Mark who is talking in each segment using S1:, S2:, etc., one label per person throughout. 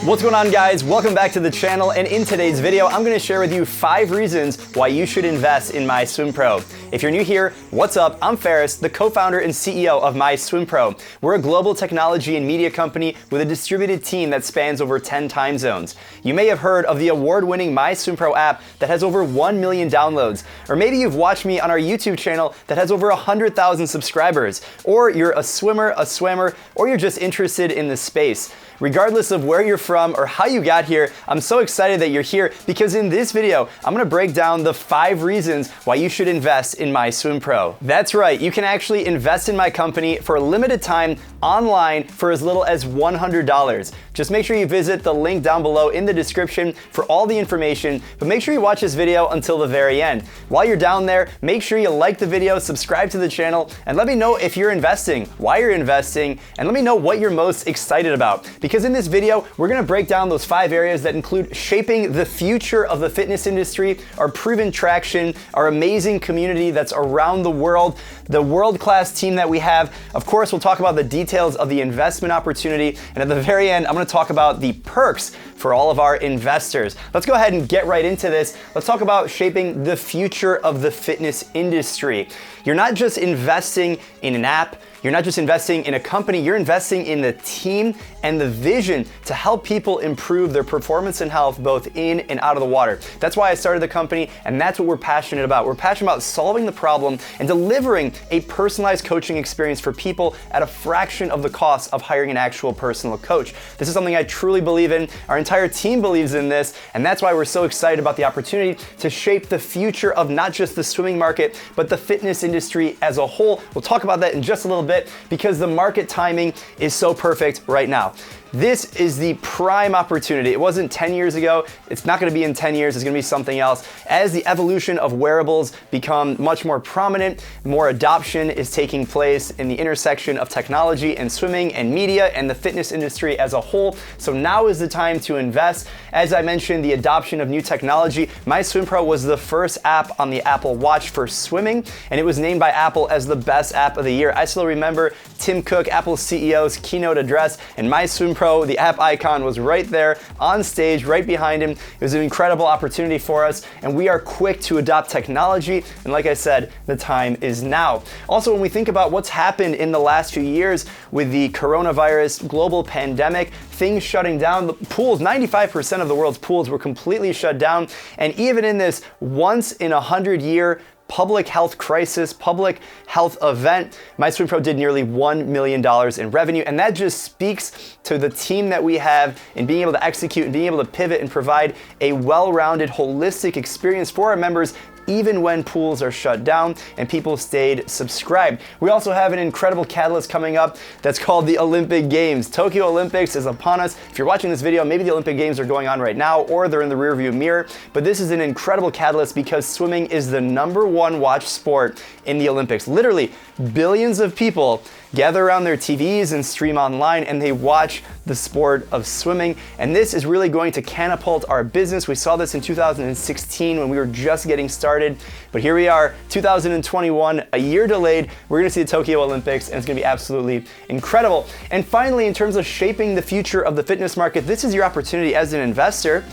S1: What's going on, guys? Welcome back to the channel, and in today's video, I'm gonna share with you 5 reasons why you should invest in MySwimPro. If you're new here, what's up? I'm Ferris, the co-founder and CEO of MySwimPro. We're a global technology and media company with a distributed team that spans over 10 time zones. You may have heard of the award-winning MySwimPro app that has over 1 million downloads, or maybe you've watched me on our YouTube channel that has over 100,000 subscribers, or you're a swimmer, a swammer, or you're just interested in the space. Regardless of where you're from or how you got here, I'm so excited that you're here because in this video, I'm gonna break down the 5 reasons why you should invest in MySwimPro. That's right, you can actually invest in my company for a limited time online for as little as $100. Just make sure you visit the link down below in the description for all the information, but make sure you watch this video until the very end. While you're down there, make sure you like the video, subscribe to the channel, and let me know if you're investing, why you're investing, and let me know what you're most excited about. Because in this video, we're gonna break down those 5 areas that include shaping the future of the fitness industry, our proven traction, our amazing community that's around the world, the world-class team that we have. Of course, we'll talk about the details of the investment opportunity, and at the very end, I'm gonna talk about the perks for all of our investors. Let's go ahead and get right into this. Let's talk about shaping the future of the fitness industry. You're not just investing in an app, you're not just investing in a company, you're investing in the team and the vision to help people improve their performance and health both in and out of the water. That's why I started the company, and that's what we're passionate about. We're passionate about solving the problem and delivering a personalized coaching experience for people at a fraction of the cost of hiring an actual personal coach. This is something I truly believe in. Our entire team believes in this, and that's why we're so excited about the opportunity to shape the future of not just the swimming market, but the fitness industry as a whole. We'll talk about that in just a little bit because the market timing is so perfect right now. This is the prime opportunity. It wasn't 10 years ago. It's not gonna be in 10 years. It's gonna be something else. As the evolution of wearables become much more prominent, more adoption is taking place in the intersection of technology and swimming and media and the fitness industry as a whole. So now is the time to invest. As I mentioned, the adoption of new technology. MySwimPro was the first app on the Apple Watch for swimming, and it was named by Apple as the best app of the year. I still remember Tim Cook, Apple CEO's keynote address, and MySwimPro, the app icon, was right there on stage, right behind him. It was an incredible opportunity for us, and we are quick to adopt technology, and like I said, the time is now. Also, when we think about what's happened in the last few years with the coronavirus global pandemic, things shutting down, the pools, 95% of the world's pools were completely shut down, and even in this once in 100-year public health crisis, public health event, MySwimPro did nearly $1 million in revenue, and that just speaks to the team that we have in being able to execute and being able to pivot and provide a well-rounded, holistic experience for our members even when pools are shut down and people stayed subscribed. We also have an incredible catalyst coming up that's called the Olympic Games. Tokyo Olympics is upon us. If you're watching this video, maybe the Olympic Games are going on right now or they're in the rearview mirror, but this is an incredible catalyst because swimming is the #1 watched sport in the Olympics. Literally, billions of people gather around their TVs and stream online and they watch the sport of swimming, and this is really going to catapult our business. We saw this in 2016 when we were just getting started, but here we are, 2021, a year delayed. We're gonna see the Tokyo Olympics, and it's gonna be absolutely incredible. And finally, in terms of shaping the future of the fitness market, this is your opportunity as an investor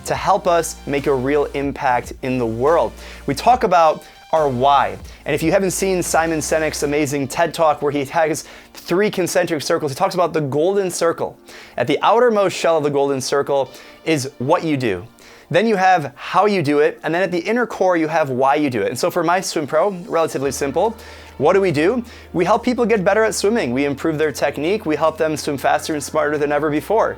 S1: to help us make a real impact in the world. We talk about our why. And if you haven't seen Simon Sinek's amazing TED Talk where he has 3 concentric circles, he talks about the golden circle. At the outermost shell of the golden circle is what you do. Then you have how you do it, and then at the inner core you have why you do it. And so for MySwimPro, relatively simple. What do? We help people get better at swimming. We improve their technique. We help them swim faster and smarter than ever before.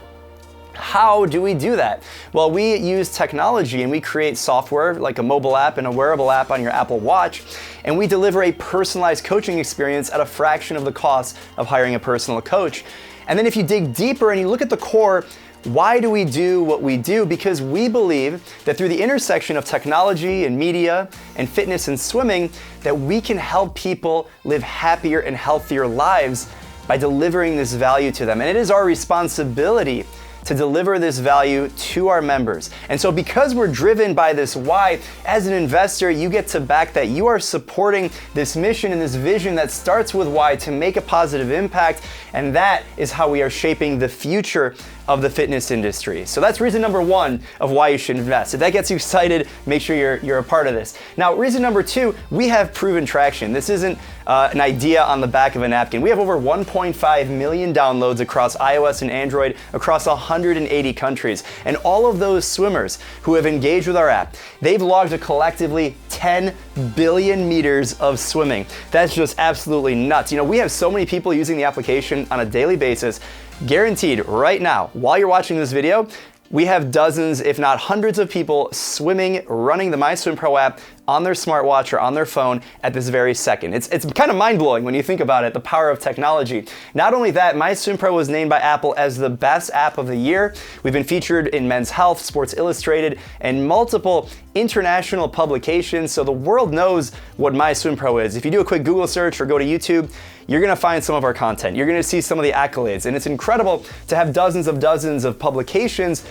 S1: How do we do that? Well, we use technology and we create software like a mobile app and a wearable app on your Apple Watch, and we deliver a personalized coaching experience at a fraction of the cost of hiring a personal coach. And then if you dig deeper and you look at the core, why do we do what we do? Because we believe that through the intersection of technology and media and fitness and swimming, that we can help people live happier and healthier lives by delivering this value to them. And it is our responsibility to deliver this value to our members. And so because we're driven by this why, as an investor, you get to back that. You are supporting this mission and this vision that starts with why to make a positive impact, and that is how we are shaping the future of the fitness industry. So that's reason number one of why you should invest. If that gets you excited, make sure you're a part of this. Now, reason number two, we have proven traction. This isn't an idea on the back of a napkin. We have over 1.5 million downloads across iOS and Android across 180 countries. And all of those swimmers who have engaged with our app, they've logged a collectively 10 billion meters of swimming. That's just absolutely nuts. You know, we have so many people using the application on a daily basis. Guaranteed right now, while you're watching this video, we have dozens, if not hundreds of people swimming, running the MySwimPro app on their smartwatch or on their phone at this very second. It's kind of mind-blowing when you think about it, the power of technology. Not only that, MySwimPro was named by Apple as the best app of the year. We've been featured in Men's Health, Sports Illustrated, and multiple international publications, so the world knows what MySwimPro is. If you do a quick Google search or go to YouTube, you're gonna find some of our content. You're gonna see some of the accolades, and it's incredible to have dozens of publications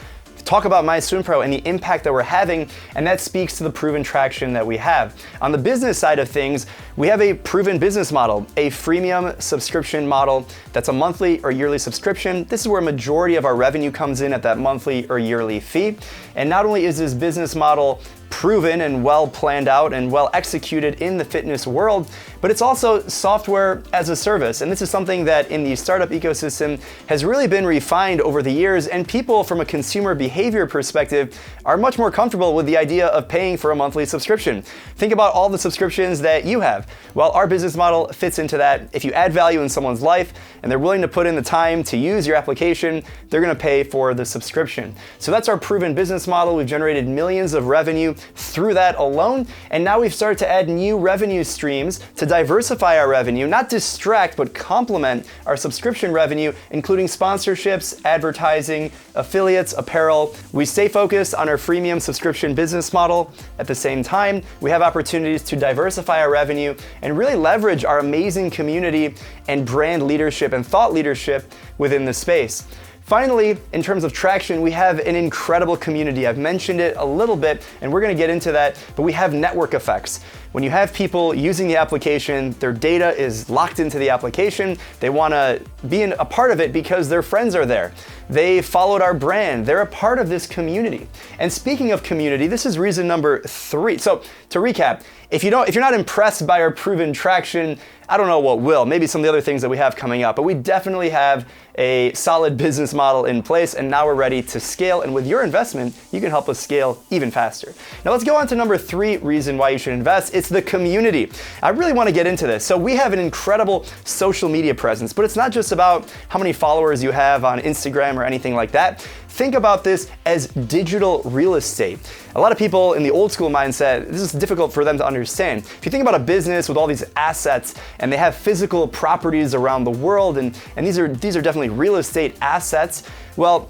S1: talk about MySwimPro and the impact that we're having, and that speaks to the proven traction that we have. On the business side of things, we have a proven business model, a freemium subscription model that's a monthly or yearly subscription. This is where a majority of our revenue comes in at that monthly or yearly fee. And not only is this business model proven and well planned out and well executed in the fitness world, but it's also software as a service. And this is something that in the startup ecosystem has really been refined over the years, and people from a consumer behavior perspective are much more comfortable with the idea of paying for a monthly subscription. Think about all the subscriptions that you have. Well, our business model fits into that. If you add value in someone's life and they're willing to put in the time to use your application, they're gonna pay for the subscription. So that's our proven business model. We've generated millions of revenue through that alone, and now we've started to add new revenue streams to diversify our revenue, not distract, but complement our subscription revenue, including sponsorships, advertising, affiliates, apparel. We stay focused on our freemium subscription business model. At the same time, we have opportunities to diversify our revenue and really leverage our amazing community and brand leadership and thought leadership within the space. Finally, in terms of traction, we have an incredible community. I've mentioned it a little bit, and we're gonna get into that, but we have network effects. When you have people using the application, their data is locked into the application. They wanna be a part of it because their friends are there. They followed our brand. They're a part of this community. And speaking of community, this is reason number 3. So to recap, if you're not impressed by our proven traction, I don't know what will. Maybe some of the other things that we have coming up, but we definitely have a solid business model in place, and now we're ready to scale. And with your investment, you can help us scale even faster. Now let's go on to number 3 reason why you should invest. It's the community. I really want to get into this. So we have an incredible social media presence, but it's not just about how many followers you have on Instagram or anything like that. Think about this as digital real estate. A lot of people in the old school mindset, this is difficult for them to understand. If you think about a business with all these assets and they have physical properties around the world, and these are definitely real estate assets. Well,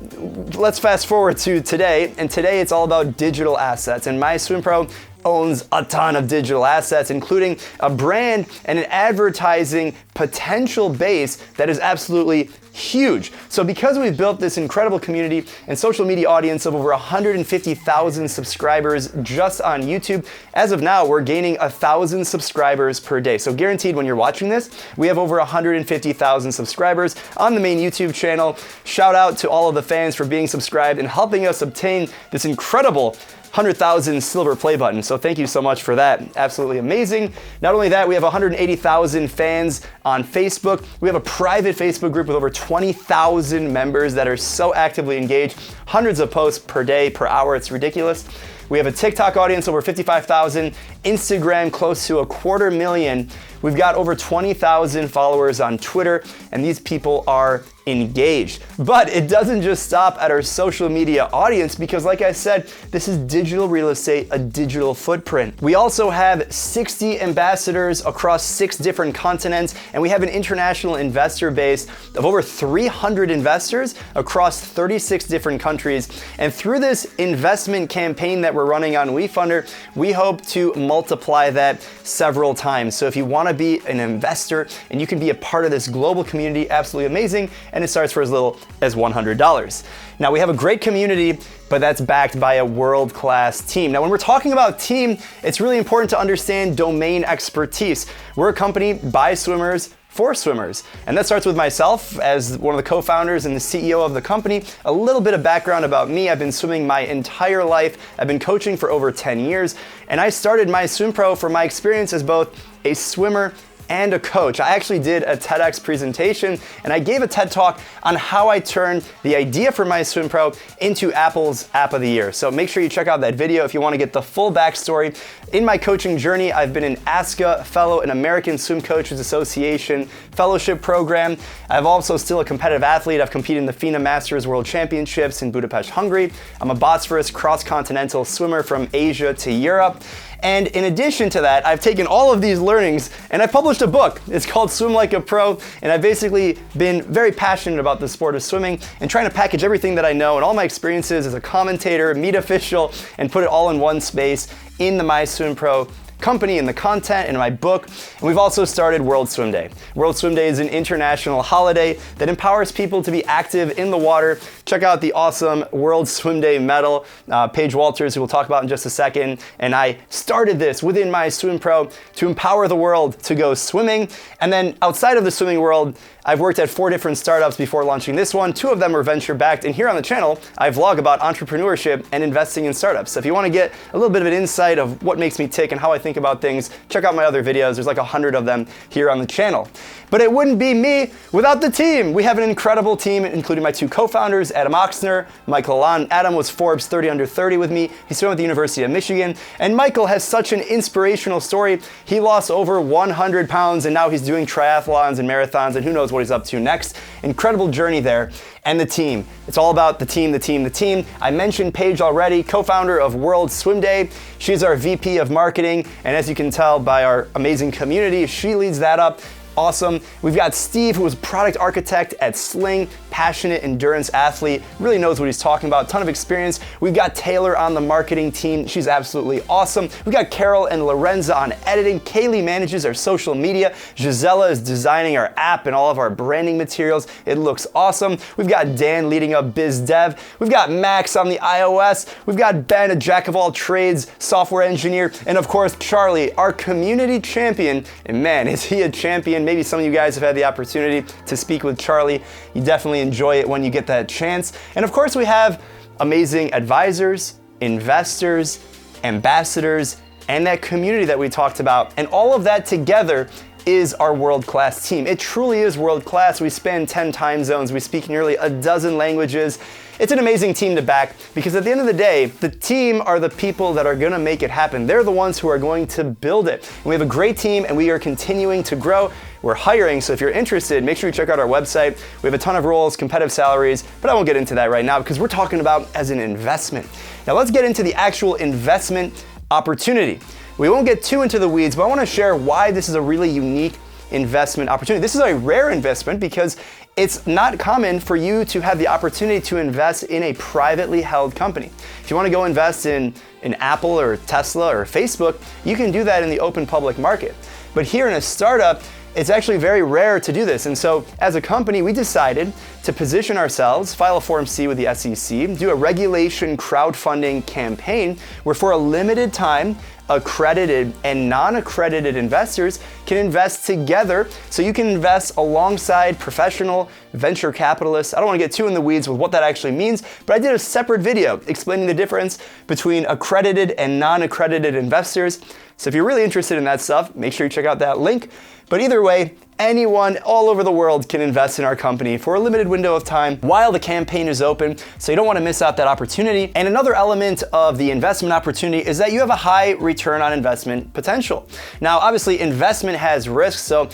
S1: let's fast forward to today, and today it's all about digital assets, and MySwimPro owns a ton of digital assets, including a brand and an advertising potential base that is absolutely huge. So because we've built this incredible community and social media audience of over 150,000 subscribers just on YouTube, as of now, we're gaining 1,000 subscribers per day. So guaranteed when you're watching this, we have over 150,000 subscribers on the main YouTube channel. Shout out to all of the fans for being subscribed and helping us obtain this incredible 100,000 silver play button. So thank you so much for that. Absolutely amazing. Not only that, we have 180,000 fans on Facebook. We have a private Facebook group with over 20,000 members that are so actively engaged. Hundreds of posts per day, per hour. It's ridiculous. We have a TikTok audience over 55,000, Instagram close to 250,000. We've got over 20,000 followers on Twitter, and these people are engaged. But it doesn't just stop at our social media audience, because like I said, this is digital real estate, a digital footprint. We also have 60 ambassadors across 6 different continents, and we have an international investor base of over 300 investors across 36 different countries. And through this investment campaign that we're running on WeFunder, we hope to multiply that several times. So if you want to be an investor and you can be a part of this global community, absolutely amazing. And it starts for as little as $100. Now we have a great community, but that's backed by a world-class team. Now when we're talking about team, it's really important to understand domain expertise. We're a company by swimmers, for swimmers. And that starts with myself as one of the co-founders and the CEO of the company. A little bit of background about me. I've been swimming my entire life. I've been coaching for over 10 years, and I started MySwimPro from my experience as both a swimmer and a coach. I actually did a TEDx presentation and I gave a TED Talk on how I turned the idea for MySwimPro into Apple's App of the Year. So make sure you check out that video if you want to get the full backstory. In my coaching journey, I've been an ASCA fellow, an American Swim Coaches Association fellowship program. I'm also still a competitive athlete. I've competed in the FINA Masters World Championships in Budapest, Hungary. I'm a Bosphorus cross-continental swimmer from Asia to Europe. And in addition to that, I've taken all of these learnings and I published a book. It's called Swim Like a Pro, and I've basically been very passionate about the sport of swimming and trying to package everything that I know and all my experiences as a commentator, meet official, and put it all in one space in the MySwimPro company, in the content, in my book. And we've also started World Swim Day. World Swim Day is an international holiday that empowers people to be active in the water. Check out the awesome World Swim Day medal, Paige Walters, who we'll talk about in just a second. And I started this within MySwimPro to empower the world to go swimming. And then outside of the swimming world, I've worked at 4 different startups before launching this one. 2 of them were venture-backed, and here on the channel, I vlog about entrepreneurship and investing in startups. So if you want to get a little bit of an insight of what makes me tick and how I think about things, check out my other videos. There's like 100 of them here on the channel. But it wouldn't be me without the team. We have an incredible team, including my 2 co-founders, Adam Oxner, Michael Alon. Adam was Forbes 30 Under 30 with me. He swam at the University of Michigan. And Michael has such an inspirational story. He lost over 100 pounds, and now he's doing triathlons and marathons, and who knows what he's up to next. Incredible journey there. And the team. It's all about the team, the team, the team. I mentioned Paige already, co-founder of World Swim Day. She's our VP of marketing, and as you can tell by our amazing community, she leads that up. Awesome. We've got Steve, who is product architect at Sling, passionate endurance athlete, really knows what he's talking about, ton of experience. We've got Taylor on the marketing team. She's absolutely awesome. We've got Carol and Lorenza on editing. Kaylee manages our social media. Gisela is designing our app and all of our branding materials. It looks awesome. We've got Dan leading up biz dev. We've got Max on the iOS. We've got Ben, a jack of all trades, software engineer, and of course, Charlie, our community champion. And man, is he a champion. Maybe some of you guys have had the opportunity to speak with Charlie. You definitely enjoy it when you get that chance. And of course, we have amazing advisors, investors, ambassadors, and that community that we talked about. And all of that together is our world-class team. It truly is world-class. We span 10 time zones. We speak nearly a dozen languages. It's an amazing team to back because at the end of the day, the team are the people that are gonna make it happen. They're the ones who are going to build it. And we have a great team and we are continuing to grow. We're hiring, so if you're interested, make sure you check out our website. We have a ton of roles, competitive salaries, but I won't get into that right now because we're talking about as an investment. Now let's get into the actual investment opportunity. We won't get too into the weeds, but I wanna share why this is a really unique investment opportunity. This is a rare investment because it's not common for you to have the opportunity to invest in a privately held company. If you want to go invest in Apple or Tesla or Facebook, you can do that in the open public market. But here in a startup, it's actually very rare to do this. And so as a company, we decided to position ourselves, file a Form C with the SEC, do a regulation crowdfunding campaign where for a limited time, accredited and non-accredited investors can invest together. So you can invest alongside professional venture capitalists. I don't want to get too in the weeds with what that actually means, but I did a separate video explaining the difference between accredited and non-accredited investors. So if you're really interested in that stuff, make sure you check out that link. But either way, anyone all over the world can invest in our company for a limited window of time while the campaign is open, so you don't want to miss out that opportunity. And another element of the investment opportunity is that you have a high return on investment potential. Now, obviously, investment has risks, so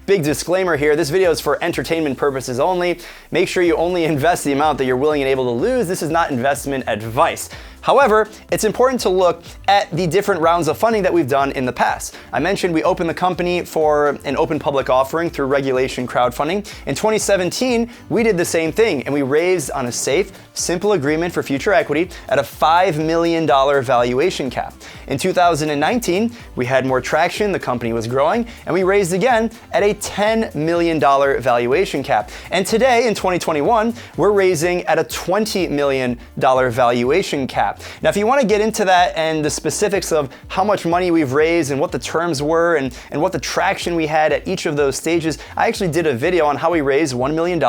S1: big disclaimer here, this video is for entertainment purposes only. Make sure you only invest the amount that you're willing and able to lose. This is not investment advice. However, it's important to look at the different rounds of funding that we've done in the past. I mentioned we opened the company for an open public offering through regulation crowdfunding. In 2017, we did the same thing and we raised on a safe, simple agreement for future equity at a $5 million valuation cap. In 2019, we had more traction, the company was growing, and we raised again at a $10 million valuation cap. And today, in 2021, we're raising at a $20 million valuation cap. Now, if you want to get into that and the specifics of how much money we've raised and what the terms were and what the traction we had at each of those stages. I actually did a video on how we raised $1 million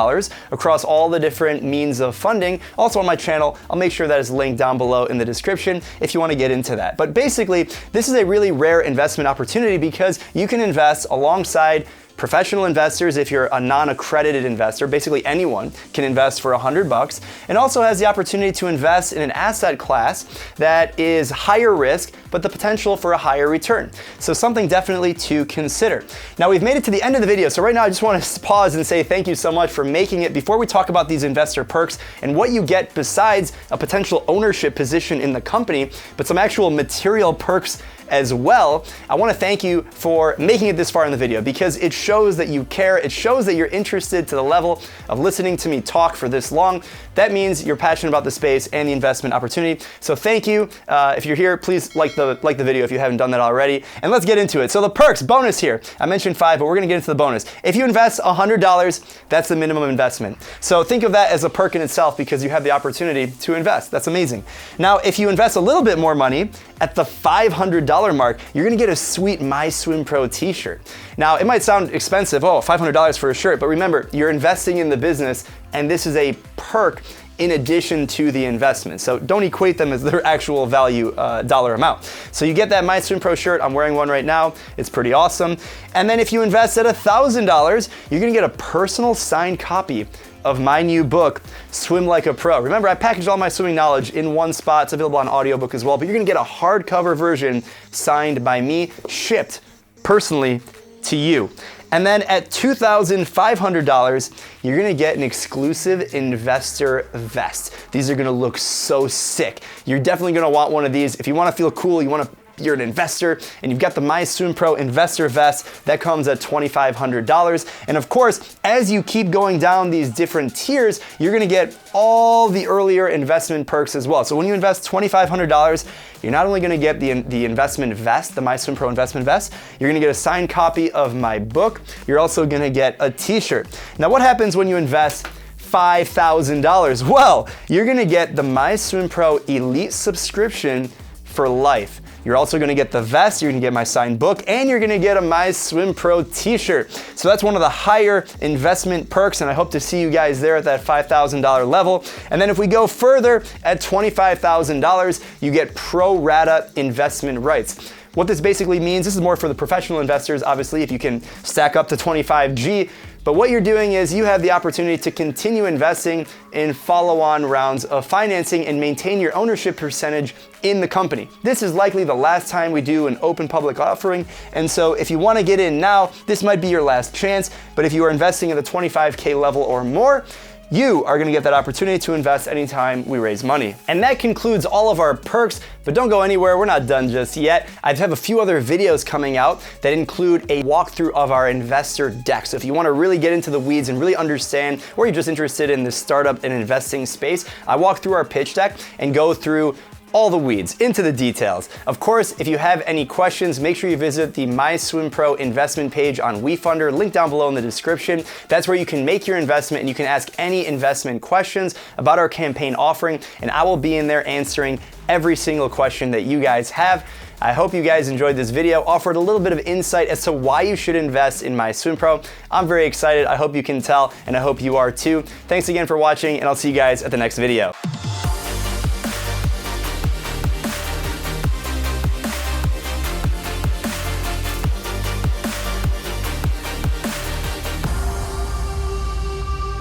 S1: across all the different means of funding. Also on my channel, I'll make sure that is linked down below in the description if you want to get into that. But basically, this is a really rare investment opportunity because you can invest alongside professional investors. If you're a non-accredited investor, basically anyone can invest for $100, and also has the opportunity to invest in an asset class that is higher risk, but the potential for a higher return. So something definitely to consider. Now we've made it to the end of the video, so right now I just want to pause and say thank you so much for making it. Before we talk about these investor perks and what you get besides a potential ownership position in the company, but some actual material perks as well, I want to thank you for making it this far in the video because it shows that you care. It shows that you're interested to the level of listening to me talk for this long. That means you're passionate about the space and the investment opportunity. So thank you. If you're here, please like the video if you haven't done that already. And let's get into it. So the perks, bonus here. I mentioned 5, but we're going to get into the bonus. If you invest $100, that's the minimum investment. So think of that as a perk in itself because you have the opportunity to invest. That's amazing. Now, if you invest a little bit more money, at the $500 mark, you're gonna get a sweet MySwimPro t-shirt. Now, it might sound expensive, $500 for a shirt, but remember, you're investing in the business, and this is a perk in addition to the investment. So don't equate them as their actual value dollar amount. So you get that MySwimPro shirt. I'm wearing one right now. It's pretty awesome. And then if you invest at $1,000, you're gonna get a personal signed copy of my new book, Swim Like a Pro. Remember, I packaged all my swimming knowledge in one spot. It's available on audiobook as well, but you're gonna get a hardcover version signed by me, shipped personally to you. And then at $2,500, you're gonna get an exclusive investor vest. These are gonna look so sick. You're definitely gonna want one of these. If you wanna feel cool, you're an investor, and you've got the MySwimPro investor vest that comes at $2,500. And of course, as you keep going down these different tiers, you're gonna get all the earlier investment perks as well. So when you invest $2,500, you're not only gonna get the investment vest, the MySwimPro investment vest, you're gonna get a signed copy of my book. You're also gonna get a t-shirt. Now, what happens when you invest $5,000? Well, you're gonna get the MySwimPro Elite subscription for life. You're also gonna get the vest, you're gonna get my signed book, and you're gonna get a MySwimPro t-shirt. So that's one of the higher investment perks, and I hope to see you guys there at that $5,000 level. And then if we go further, at $25,000, you get pro rata investment rights. What this basically means, this is more for the professional investors, obviously, if you can stack up to 25G, but what you're doing is you have the opportunity to continue investing in follow-on rounds of financing and maintain your ownership percentage in the company. This is likely the last time we do an open public offering, and so if you want to get in now, this might be your last chance, but if you are investing at the 25K level or more, you are gonna get that opportunity to invest anytime we raise money. And that concludes all of our perks, but don't go anywhere, we're not done just yet. I have a few other videos coming out that include a walkthrough of our investor deck. So if you wanna really get into the weeds and really understand, or you're just interested in the startup and investing space, I walk through our pitch deck and go through all the weeds, into the details. Of course, if you have any questions, make sure you visit the MySwimPro investment page on WeFunder, link down below in the description. That's where you can make your investment and you can ask any investment questions about our campaign offering, and I will be in there answering every single question that you guys have. I hope you guys enjoyed this video, offered a little bit of insight as to why you should invest in MySwimPro. I'm very excited, I hope you can tell, and I hope you are too. Thanks again for watching, and I'll see you guys at the next video.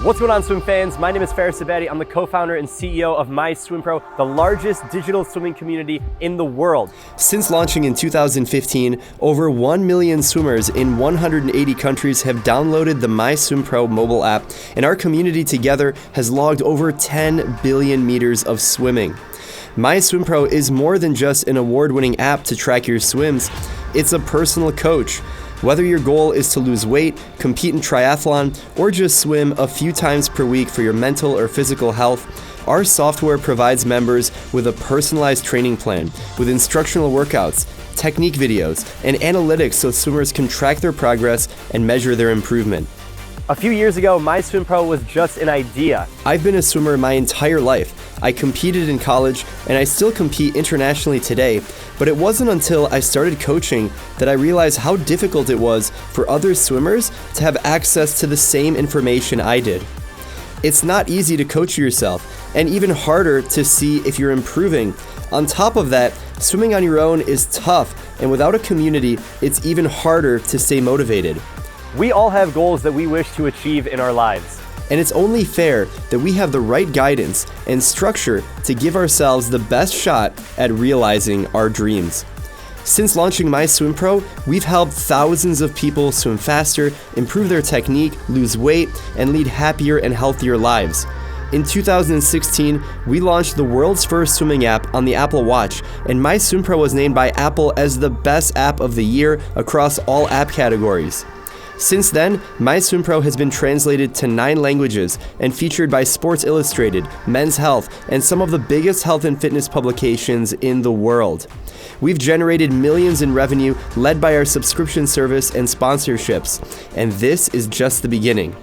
S1: What's going on, swim fans? My name is Faris Abadi. I'm the co-founder and CEO of MySwimPro, the largest digital swimming community in the world. Since launching in 2015, over 1 million swimmers in 180 countries have downloaded the MySwimPro mobile app, and our community together has logged over 10 billion meters of swimming. MySwimPro is more than just an award-winning app to track your swims. It's a personal coach. Whether your goal is to lose weight, compete in triathlon, or just swim a few times per week for your mental or physical health, our software provides members with a personalized training plan with instructional workouts, technique videos, and analytics so swimmers can track their progress and measure their improvement.
S2: A few years ago, MySwimPro was just an idea.
S3: I've been a swimmer my entire life. I competed in college, and I still compete internationally today, but it wasn't until I started coaching that I realized how difficult it was for other swimmers to have access to the same information I did. It's not easy to coach yourself, and even harder to see if you're improving. On top of that, swimming on your own is tough, and without a community, it's even harder to stay motivated.
S2: We all have goals that we wish to achieve in our lives.
S3: And it's only fair that we have the right guidance and structure to give ourselves the best shot at realizing our dreams. Since launching MySwimPro, we've helped thousands of people swim faster, improve their technique, lose weight, and lead happier and healthier lives. In 2016, we launched the world's first swimming app on the Apple Watch, and MySwimPro was named by Apple as the best app of the year across all app categories. Since then, MySwimPro has been translated to 9 languages and featured by Sports Illustrated, Men's Health, and some of the biggest health and fitness publications in the world. We've generated millions in revenue led by our subscription service and sponsorships, and this is just the beginning.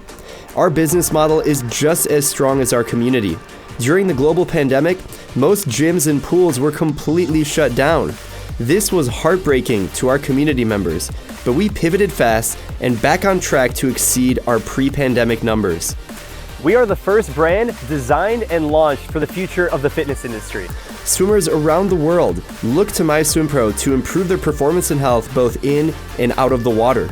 S3: Our business model is just as strong as our community. During the global pandemic, most gyms and pools were completely shut down. This was heartbreaking to our community members, but we pivoted fast and back on track to exceed our pre-pandemic numbers.
S2: We are the first brand designed and launched for the future of the fitness industry.
S3: Swimmers around the world look to MySwimPro to improve their performance and health both in and out of the water.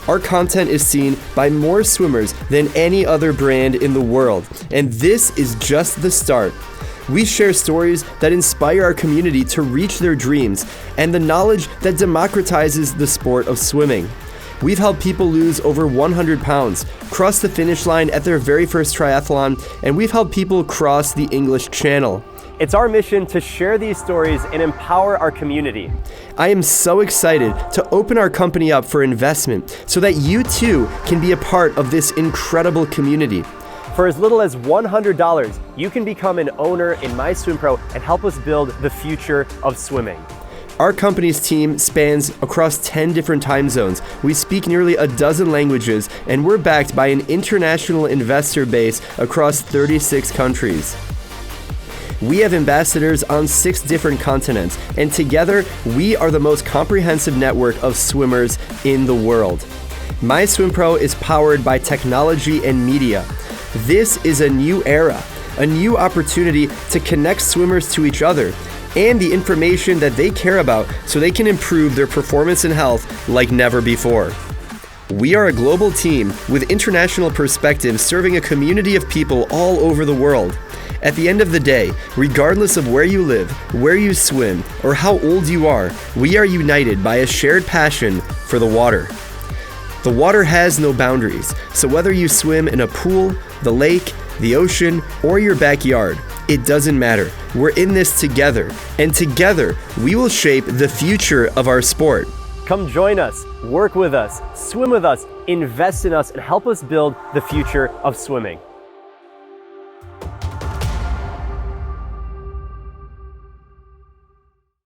S3: Our content is seen by more swimmers than any other brand in the world, and this is just the start. We share stories that inspire our community to reach their dreams and the knowledge that democratizes the sport of swimming. We've helped people lose over 100 pounds, cross the finish line at their very first triathlon, and we've helped people cross the English Channel.
S2: It's our mission to share these stories and empower our community.
S3: I am so excited to open our company up for investment so that you too can be a part of this incredible community.
S2: For as little as $100, you can become an owner in MySwimPro and help us build the future of swimming.
S3: Our company's team spans across 10 different time zones. We speak nearly a dozen languages, and we're backed by an international investor base across 36 countries. We have ambassadors on 6 different continents, and together, we are the most comprehensive network of swimmers in the world. MySwimPro is powered by technology and media. This is a new era, a new opportunity to connect swimmers to each other and the information that they care about so they can improve their performance and health like never before. We are a global team with international perspectives serving a community of people all over the world. At the end of the day, regardless of where you live, where you swim, or how old you are, we are united by a shared passion for the water. The water has no boundaries, so whether you swim in a pool, the lake, the ocean, or your backyard, it doesn't matter. We're in this together, and together we will shape the future of our sport.
S2: Come join us, work with us, swim with us, invest in us, and help us build the future of swimming.